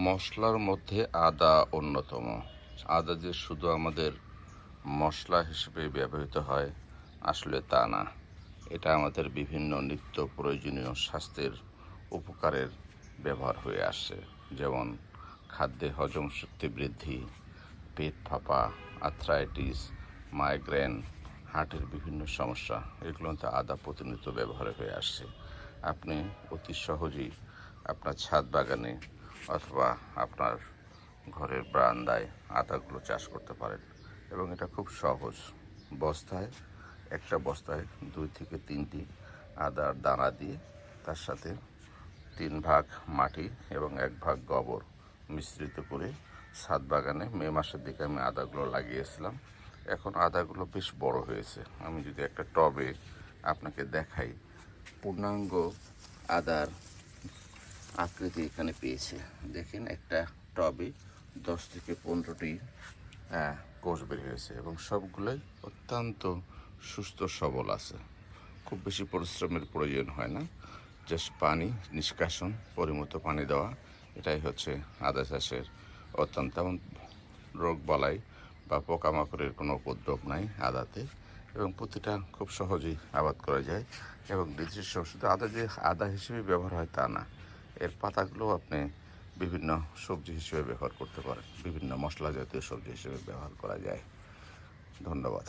মশলার মধ্যে আদা অন্যতম। আদা যে শুধু আমাদের মশলা হিসেবে ব্যবহৃত হয়, আসলে তা না। এটা আমাদের বিভিন্ন নিত্য প্রয়োজনীয় স্বাস্থ্যের উপকারের ব্যবহার হয়ে আসছে। যেমন খাদ্যে হজম শক্তি বৃদ্ধি, পেট ফাঁপা, আর্থ্রাইটিস, মাইগ্রেন, হার্টের বিভিন্ন সমস্যা, এগুলোতে আদা প্রতিনিয়ত ব্যবহার হয়ে আসছে। আপনি অতি সহজেই আপনার ছাদ বাগানে অথবা আপনার ঘরের বারান্দায় আদাগুলো চাষ করতে পারেন এবং এটা খুব সহজ। বস্তায় একটা বস্তায় 2 থেকে 3টি আদার দানা দিয়ে তার সাথে 3 ভাগ মাটি এবং 1 ভাগ গোবর মিশ্রিত করে ছাদ বাগানে মে মাসের দিকে আমি আদাগুলো লাগিয়েছিলাম। এখন আদাগুলো বেশ বড় হয়েছে। আমি যদি একটা টবে আপনাকে দেখাই, পূর্ণাঙ্গ আদার আকৃতি এখানে পেয়েছে। দেখেন, একটা টবে 10 থেকে 15টি কোষ বের হয়েছে এবং সবগুলোই অত্যন্ত সুস্থ সবল আছে। খুব বেশি পরিশ্রমের প্রয়োজন হয় না, জাস্ট পানি নিষ্কাশন, পরিমতো পানি দেওয়া, এটাই হচ্ছে আদা চাষের অত্যন্ত। তেমন রোগ বালাই বা পোকামাকড়ের কোনো উপদ্রব নাই আদাতে এবং প্রতিটা খুব সহজেই আবাদ করা যায়। এবং নির্দিষ্ট শুধু আদা যে আদা হিসেবে ব্যবহার হয় তা না, এর পাতাগুলো আপনি বিভিন্ন সবজি হিসেবে ব্যবহার করতে পারেন, বিভিন্ন মশলা জাতীয় সবজি হিসেবে ব্যবহার করা যায়। ধন্যবাদ।